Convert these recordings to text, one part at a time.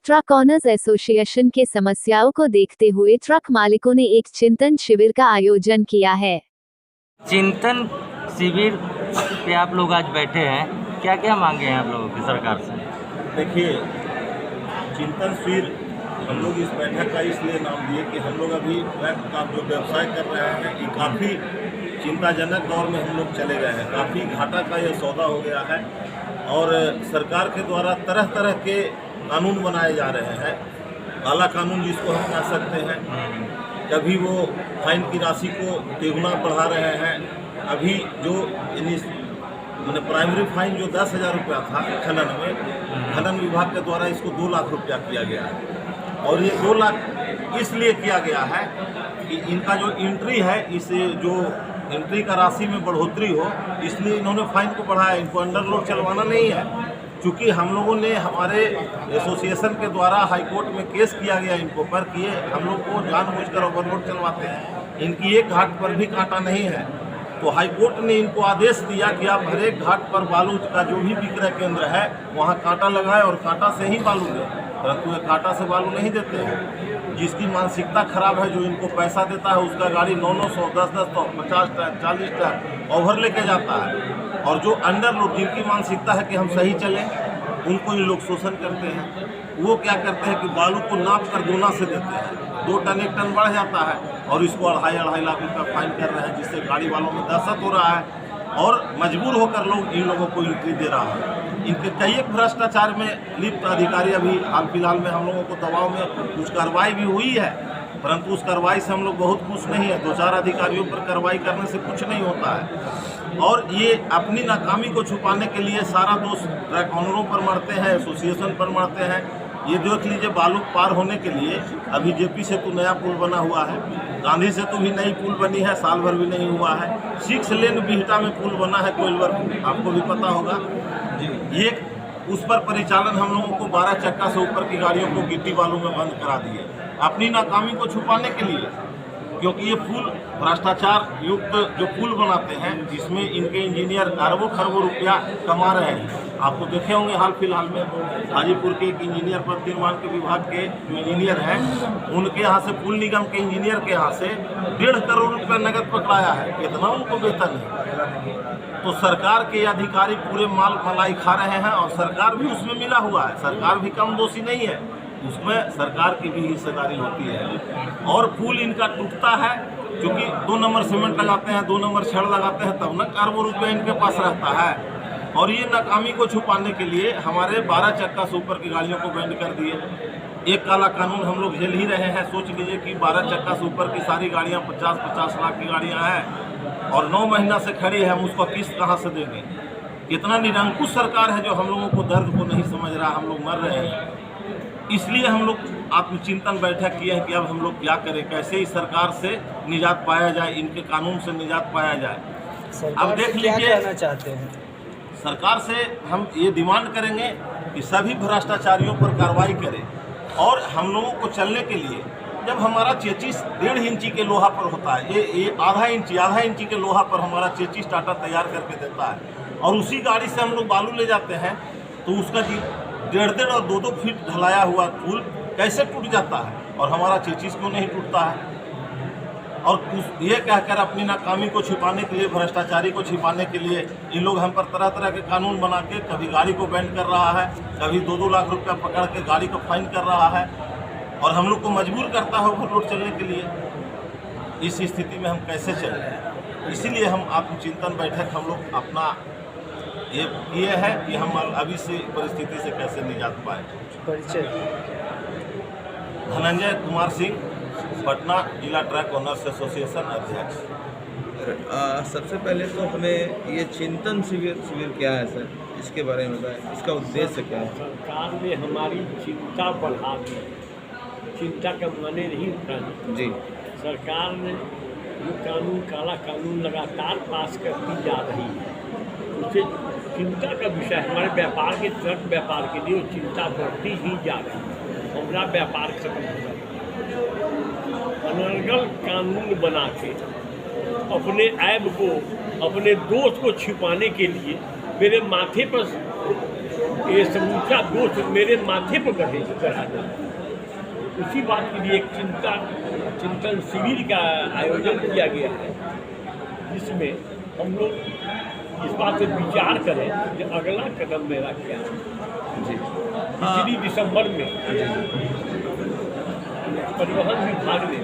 Truck owners association के समस्याओं को देखते हुए ट्रक मालिकों ने एक चिंतन शिविर का आयोजन किया है। चिंतन शिविर पे आप लोग आज बैठे हैं, क्या क्या मांगे हैं आप लोगों की सरकार से? देखिए, चिंतन शिविर हम लोग इस बैठक का इसलिए नाम दिए कि हम लोग अभी ट्रक का जो व्यवसाय कर रहे हैं ये काफ़ी चिंताजनक दौर में हम लोग चले गए हैं। काफ़ी घाटा का ये सौदा हो गया है और सरकार के द्वारा तरह तरह के कानून बनाए जा रहे हैं। काला कानून जिसको हम कह सकते हैं, कभी वो फाइन की राशि को तिगुना बढ़ा रहे हैं। अभी जो मैंने प्राइमरी फाइन जो 10,000 रुपया था खनन में, खनन विभाग के द्वारा इसको 2 लाख रुपया किया गया है। और ये 2 लाख इसलिए किया गया है कि इनका जो एंट्री है, इसे जो एंट्री का राशि में बढ़ोतरी हो, इसलिए इन्होंने फाइन को बढ़ाया। इनको अंडरलोड चलवाना नहीं है। चूँकि हम लोगों ने हमारे एसोसिएशन के द्वारा हाईकोर्ट में केस किया गया इनको पर किए हम लोग को जानबूझकर ओवरलोड चलवाते हैं। इनकी एक घाट पर भी कांटा नहीं है, तो हाईकोर्ट ने इनको आदेश दिया कि आप हर एक घाट पर बालू का जो भी विक्रय केंद्र है वहाँ कांटा लगाए और कांटा से ही बालू दें, परंतु ये कांटा से बालू नहीं देते हैं। जिसकी मानसिकता खराब है, जो इनको पैसा देता है उसका गाड़ी 900, 10-10, 50 टन, 40 टन ओवर लेके जाता है। और जो अंडरलोड, जिनकी मानसिकता है कि हम सही चलें, उनको ये लोग शोषण करते हैं। वो क्या करते हैं कि बालू को नाप कर दोना से देते हैं, 2 टन 1 टन बढ़ जाता है और इसको 2.5 लाख रुपया फाइन कर रहे हैं, जिससे गाड़ी वालों में दहशत हो रहा है और मजबूर होकर लोग इन लोगों को एंट्री दे रहा है। इनके कई एक भ्रष्टाचार में लिप्त अधिकारी अभी हाल फिलहाल में हम लोगों को दबाव में कुछ कार्रवाई भी हुई है, परंतु उस कार्रवाई से हम लोग बहुत खुश नहीं है। 2-4 अधिकारियों पर कार्रवाई करने से कुछ नहीं होता है और ये अपनी नाकामी को छुपाने के लिए सारा दोष ट्रक ऑनरों पर मरते हैं, एसोसिएशन पर मरते हैं। ये देख लीजिए, बालू पार होने के लिए अभी जेपी सेतु नया पुल बना हुआ है, गांधी सेतु भी नई पुल बनी है, साल भर भी नहीं हुआ है। 6 लेन बिहटा में पुल बना है, कोइलवर, आपको भी पता होगा। ये उस पर परिचालन हम लोगों को 12 चक्का से ऊपर की गाड़ियों को गिट्टी बालू में बंद करा दिए, अपनी नाकामी को छुपाने के लिए। क्योंकि ये पुल भ्रष्टाचार युक्त जो पुल बनाते हैं, जिसमें इनके इंजीनियर अरबों खरबों रुपया कमा रहे हैं। आपको देखे होंगे हाल फिलहाल में हाजीपुर के एक इंजीनियर पथ निर्माण के विभाग के जो इंजीनियर हैं, उनके यहाँ से पुल निगम के इंजीनियर के यहाँ से 1.5 करोड़ रुपया नकद पकड़ाया है। कितना उनको वेतन है। तो सरकार के अधिकारी पूरे माल मलाई खा रहे हैं और सरकार भी उसमें मिला हुआ है। सरकार भी कम दोषी नहीं है, उसमें सरकार की भी हिस्सेदारी होती है। और पुल इनका टूटता है क्योंकि 2 नंबर सीमेंट लगाते हैं, 2 नंबर छड़ लगाते हैं, तब न अरबों रुपया इनके पास रहता है। और ये नाकामी को छुपाने के लिए हमारे 12 चक्का से ऊपर की गाड़ियों को बैंड कर दिए। एक काला कानून हम लोग झेल ही रहे हैं। सोच लीजिए कि 12 चक्का से ऊपर की सारी गाड़ियाँ 50-50 लाख की गाड़ियाँ हैं और 9 महीना से खड़ी है, हम उसको किस्त कहाँ से देंगे। कितना निरंकुश सरकार है जो हम लोगों को दर्द को नहीं समझ रहा। हम लोग मर रहे हैं। इसलिए हम लोग आत्मचिंतन बैठक किए हैं कि अब हम लोग क्या करें, कैसे इस सरकार से निजात पाया जाए, इनके कानून से निजात पाया जाए। अब देख लीजिए, कहना चाहते हैं सरकार से हम ये डिमांड करेंगे कि सभी भ्रष्टाचारियों पर कार्रवाई करें। और हम लोगों को चलने के लिए, जब हमारा चेचिस 1.5 इंची के लोहा पर होता है, ये आधा इंची के लोहा पर हमारा चेचिस टाटा तैयार करके देता है और उसी गाड़ी से हम लोग बालू ले जाते हैं, तो उसका 1.5 और 2-2 फीट ढलाया हुआ पुल कैसे टूट जाता है और हमारा चेचिस क्यों नहीं टूटता है। और ये कहकर अपनी नाकामी को छिपाने के लिए, भ्रष्टाचारी को छिपाने के लिए इन लोग हम पर तरह तरह के कानून बना के कभी गाड़ी को बैंड कर रहा है, कभी 2-2 लाख रुपया पकड़ के गाड़ी को फाइन कर रहा है और हम लोग को मजबूर करता है ओवरलोड चलने के लिए। इस स्थिति में हम कैसे चलें, इसीलिए हम आत्मचिंतन बैठक हम लोग अपना ये है कि हम अभी से परिस्थिति से कैसे निजात पाए। परिचय धनंजय कुमार सिंह, पटना जिला ट्रक ऑनर्स एसोसिएशन अध्यक्ष। सबसे पहले तो हमें ये चिंतन शिविर क्या है सर, इसके बारे में बताएं, इसका उद्देश्य क्या है? सरकार ने हमारी चिंता बढ़ा दी, चिंता का माने नहीं उठाना जी। सरकार ने जो कानून, काला कानून लगातार पास करती जा रही है, उससे चिंता का विषय हमारे व्यापार के, ट्रक व्यापार के लिए चिंता बढ़ती ही जा रही है। हमारा व्यापार खत्म हो रहा है। अनर्गल कानून बना के अपने ऐब को, अपने दोष को छिपाने के लिए मेरे माथे पर ये समूचा दोष मेरे माथे पर चढ़ा जाए। उसी बात के लिए एक चिंतन शिविर का आयोजन किया गया है, जिसमें हम लोग इस बात पे विचार करें कि अगला कदम मेरा क्या है। जी 3 दिसंबर में परिवहन विभाग ने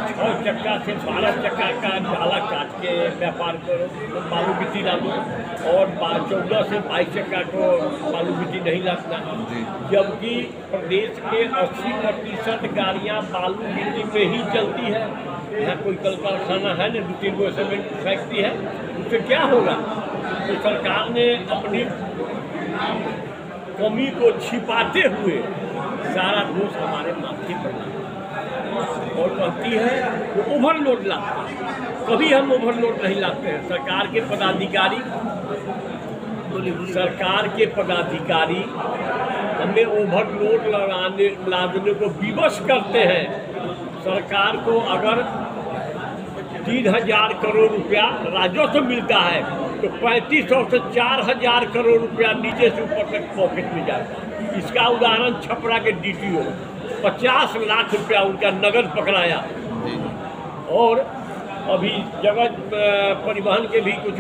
6 चक्का से 12 चक्का का जाला काट के व्यापार करो, बालू गिट्टी डालो, और 14 से 22 चक्का को बालू गिट्टी नहीं लाना। जबकि प्रदेश के 80% गाड़ियाँ बालू गिट्टी में ही चलती है। यहाँ कोई कल कारखाना है न 2-3 गो सीमेंट फैक्ट्री है, उससे क्या होगा? तो सरकार ने अपनी कमी को छिपाते हुए सारा दोष हमारे माथे पर और कहती है वो ओवरलोड लाता है। कभी हम ओवरलोड नहीं लाते हैं। सरकार के पदाधिकारी हमें ओवरलोड लादने को विवश करते हैं। सरकार को अगर 3,000 करोड़ रुपया राजस्व मिलता है तो 3500 से 4,000 करोड़ रुपया नीचे से ऊपर तक पॉकेट में जाता है। इसका उदाहरण छपरा के DTO 50 लाख रुपया उनका नगद पकड़ाया, और अभी जगत परिवहन के भी कुछ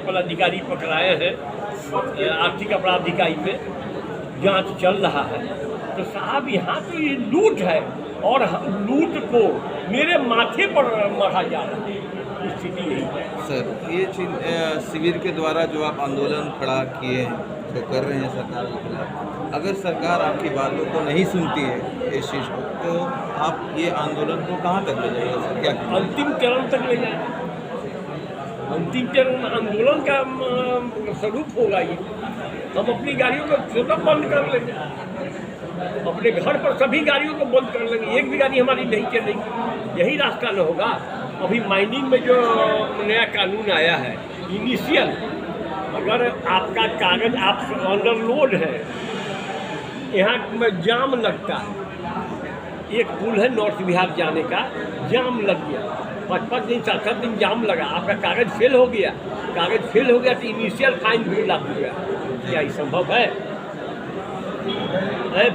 पदाधिकारी पकड़ाए हैं। आर्थिक अपराध इकाई में जांच चल रहा है। तो साहब यहाँ तो ये लूट है, और लूट को मेरे माथे पर मढ़ा जा रहा है। स्थिति यही है सर। ये शिविर के द्वारा जो आप आंदोलन खड़ा किए हैं, जो कर रहे हैं सरकार के खिलाफ, अगर सरकार आपकी बातों को नहीं सुनती है इस चीज़ को, तो आप ये आंदोलन को कहाँ तक ले जाएगा सर? क्या अंतिम चरण तक ले जाए। अंतिम चरण आंदोलन का स्वरूप होगा ये। हम अपनी गाड़ियों को स्वतः बंद कर लेंगे, अपने घर पर सभी गाड़ियों को बंद कर लेंगे, एक भी गाड़ी हमारी नहीं चलेगी। यही रास्ता न होगा। अभी माइनिंग में जो नया कानून आया है, इनिशियल अगर आपका कागज आप अंडरलोड है, यहाँ में जाम लगता है। एक पुल है नॉर्थ बिहार जाने का, जाम लग गया, 5-5 दिन 7-7 दिन जाम लगा। आपका कागज फेल हो गया, तो इनिशियल फाइन 2 लाख रुपया। क्या ये संभव है?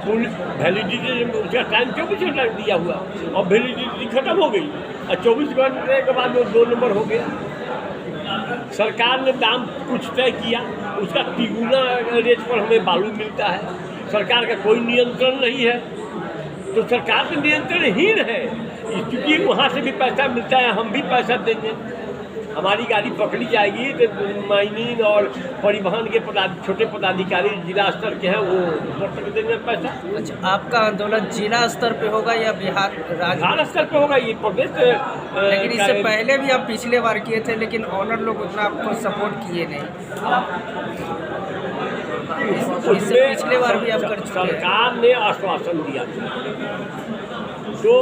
पुल वैलिडिटी उसका टाइम 24 घंटा दिया हुआ, और वैलिडिटी खत्म हो गई, और 24 घंटे के बाद वो 2 नंबर हो गया। सरकार ने दाम कुछ तय किया, उसका तिगुना रेट पर हमें बालू मिलता है। सरकार का कोई नियंत्रण नहीं है, तो सरकार का नियंत्रणहीन है। क्योंकि वहाँ से भी पैसा मिलता है, हम भी पैसा देंगे। हमारी गाड़ी पकड़ी जाएगी तो माइनिंग और परिवहन के छोटे पदाधिकारी जिला स्तर के हैं, वो ऊपर तक देंगे पैसा। अच्छा, आपका आंदोलन जिला स्तर पे होगा या बिहार राज्य स्तर पे होगा? ये प्रदेश। लेकिन इससे पहले भी आप पिछले बार किए थे, लेकिन ऑनर लोग उतना आपको सपोर्ट किए नहीं। इससे पिछले बार भी आप कर चुके हैं। सरकार ने आश्वासन दिया था, तो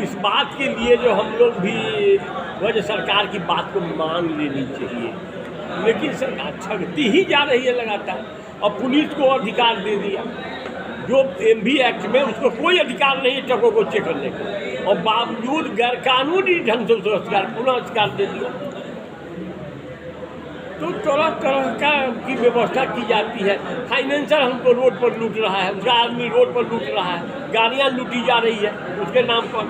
इस बात के लिए जो हम लोग भी वजह सरकार की बात को मान लेनी चाहिए, लेकिन सरकार ठगती ही जा रही है लगातार। और पुलिस को अधिकार दे दिया, जो MV एक्ट में उसको कोई अधिकार नहीं है ट्रकों को चेक करने का, और बावजूद गैरकानूनी ढंग से उसको पुनः अधिकार दे दिया। तो तरह तरह का की व्यवस्था की जाती है। फाइनेंसर हमको रोड पर लूट रहा है, उसका आदमी रोड पर लूट रहा है, गाड़ियाँ लूटी जा रही है उसके नाम पर,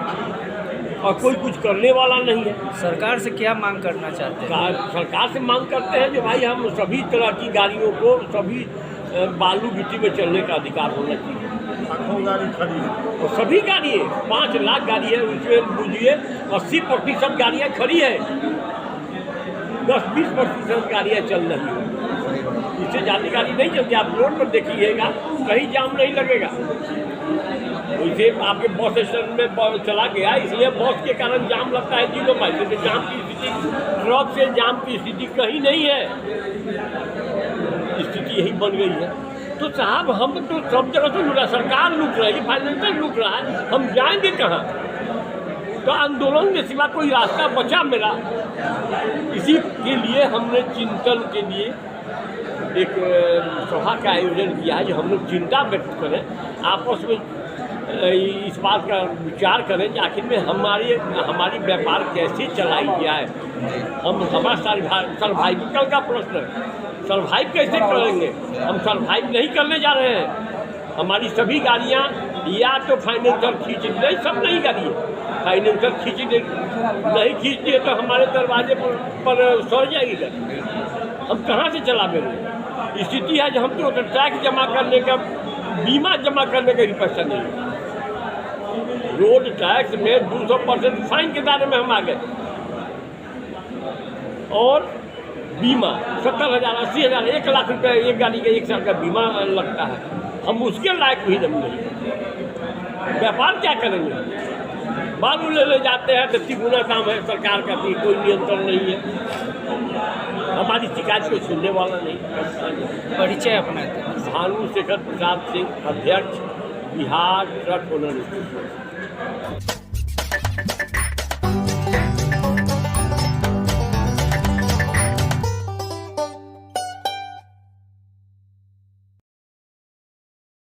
और कोई कुछ करने वाला नहीं है। सरकार से क्या मांग करना चाहते हैं? सरकार से मांग करते हैं कि भाई हम सभी तरह की गाड़ियों को, सभी बालू गिट्टी में चलने का अधिकार होना चाहिए। लाखों गाड़ी खड़ी है, और सभी गाड़ी 5 लाख गाड़ी है, उसमें बुझिए 80% गाड़ियाँ खड़ी है, 10-20% गाड़ियाँ चल रही है। इससे ज़्यादा गाड़ी नहीं चलती। आप रोड पर देखिएगा, कहीं जाम नहीं लगेगा। इसे आपके बस स्टैंड में चला गया, इसलिए बस के कारण जाम लगता है 0 माइल। लेकिन जाम की स्थिति, ट्रक से जाम की स्थिति कहीं नहीं है। स्थिति यही बन गई है। तो साहब हम तो सब जगह से लूट रहा है, सरकार लूट रही है, फाइनेंसर लूट रहा है, हम जाएंगे कहाँ? तो आंदोलन के सिवा कोई रास्ता बचा मेरा? इसी के लिए हमने चिंतन के लिए एक सभा का आयोजन किया है, जो हम लोग चिंता व्यक्त करें, आपस में इस बात का विचार करें कि आखिर में हमारी व्यापार कैसे चलाई जाए। हमारा सर्वाइवल का प्रश्न है। सरवाइव कैसे करेंगे? हम सरवाइव नहीं करने जा रहे हैं। हमारी सभी गाड़ियाँ या तो फाइनेंसर खींच नहीं, सब नहीं गाड़ी है फाइनेंसर खींच नहीं खींचती है तो हमारे दरवाजे पर सड़ जाएगी गाड़ी। हम कहाँ से चलावेंगे? स्थिति है जो हम तो टैक्स जमा करने का, बीमा जमा करने का भी पैसा नहीं है। रोड टैक्स में 200% फाइन के दायरे में हम आ गए और बीमा 70,000, 80,000, 1 लाख रुपये एक गाड़ी का 1 साल का बीमा लगता है। हम उसके लायक भी नहीं। व्यापार क्या करेंगे? बालू ले जाते हैं तो तिगुना काम है सरकार का, भी कोई नियंत्रण नहीं है। हमारी शिकायत को सुनने वाला नहीं। परिचय अपना भानु शेखर प्रसाद सिंह, अध्यक्ष, बिहार ट्रक ओनर।